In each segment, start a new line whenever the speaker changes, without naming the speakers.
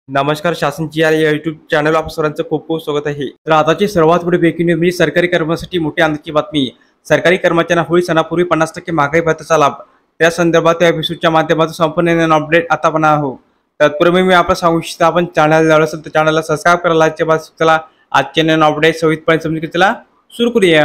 नमस्कार. शासनची या YouTube channel आपल्या सर्वांचं खूप खूप स्वागत आहे. तर आताची सर्वात मोठी ब्रेकिंग न्यूज म्हणजे सरकारी कर्मचाऱ्यांसाठी मोठी आनंदाची बातमी. सरकारी कर्मचाऱ्यांना होळी सणापूर्वी 50% महागाई भत्त्याचा लाभ. त्या संदर्भात या एपिसोडच्या माध्यमातून संपूर्ण अपडेट आता आपण आहोत. तत्पूर्वी मी आपल्याला सांगू इच्छितो, आपण चॅनल नवीन असेल तर चॅनलला सबस्क्राईब करा, लाईक करा. चला आजचे नवीन अपडेट सविस्तरपणे समजून घेऊ. चला सुरू करूया.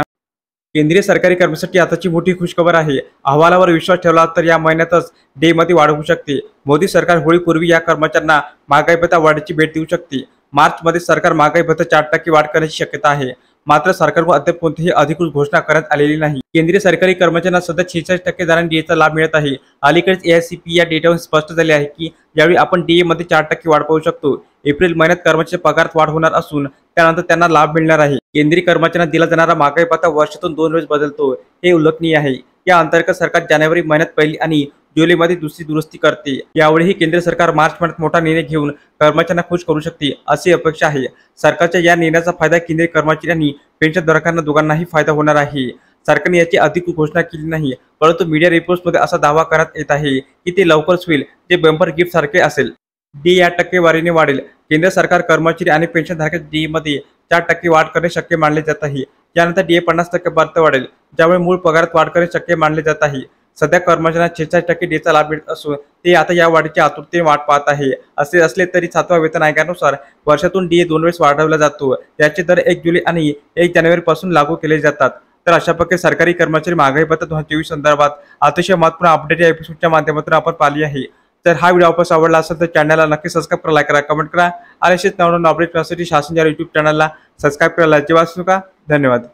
केंद्रीय सरकारी कर्मचाऱ्यांसाठी आताची मोठी खुशखबर आहे. अहवालावर विश्वास ठेवला तर या महिन्यातच डे मध्ये वाढ होऊ शकते. मोदी सरकार होळीपूर्वी या कर्मचाऱ्यांना महागाई भत्ता वाढीची भेट देऊ शकते. मार्चमध्ये सरकार महागाई भत्ता 4% वाढ करण्याची शक्यता आहे. मात्र सरकारकडून अद्याप कोणतीही अधिकृत घोषणा करण्यात आलेली नाही. केंद्रीय सरकारी कर्मचाऱ्यांना सध्या 46% दराने डीएचा लाभ मिळत आहे. अलीकडेच एआयसीपी या डेटावरून स्पष्ट झाले आहे की यावेळी आपण डीए मध्ये 4% वाढ पाहू शकतो. एप्रिल महिन्यात कर्मचाऱ्यांच्या पगारात वाढ होणार असून त्यानंतर त्यांना लाभ मिळणार आहे. केंद्रीय कर्मचाऱ्यांना दिला जाणारा महागाई भत्ता वर्षातून 2 वेळेस बदलतो, हे उल्लेखनीय आहे. या अंतर्गत सरकार जानेवारी महिन्यात पहिली आणि जुलैमध्ये दुसरी दुरुस्ती करते. यावेळीही केंद्र सरकार मार्च महिन्यात मोठा निर्णय घेऊन कर्मचाऱ्यांना खुश करू शकते अशी अपेक्षा आहे. सरकारच्या या निर्णयाचा फायदा केंद्रीय कर्मचाऱ्यांनी पेन्शनधारकांना दोघांनाही फायदा होणार आहे. सरकारने याची अधिकृत घोषणा केली नाही, परंतु मीडिया रिपोर्ट्समध्ये असा दावा करण्यात येत आहे की ते लवकरच होईल, जे बंपर गिफ्ट सारखे असेल. डी या टक्केवारीने वाढेल. केंद्र सरकार कर्मचारी आणि पेन्शनधारकांच्या डी मध्ये 4% वाढ करणे शक्य मानले जात आहे. यानंतर डीए 50% पर्यंत वाढेल, ज्यामुळे मूळ पगारात वाढ करणे शक्य मानले जात आहे. सध्या कर्मचाऱ्यांना 46% डीचा लाभ मिळत असून ते आता या वाढीची आतुरतेने वाट पाहत आहे. असे असले तरी 7व्या वेतन आयोगानुसार वर्षातून डीए 2 वेळेस वाढवला जातो. याचे दर 1 जुलै आणि 1 जानेवारी पासून लागू केले जातात. तर अशा प्रकारे सरकारी कर्मचारी महागाई भत्ता 2024 संदर्भात अतिशय महत्त्वपूर्ण अपडेट या एपिसोडच्या माध्यमातून आपण पाहिली आहे. तर हा व्हिडिओ आपल्याला आवडला असेल तर चॅनलला नक्की सबस्क्राईब करा, लाईक करा, कमेंट करा आणि असेच नवनवीन अपडेट करण्यासाठी शासन या यूट्यूब चॅनलला सबस्क्राईब करायला अजिबात विसरू नका. धन्यवाद.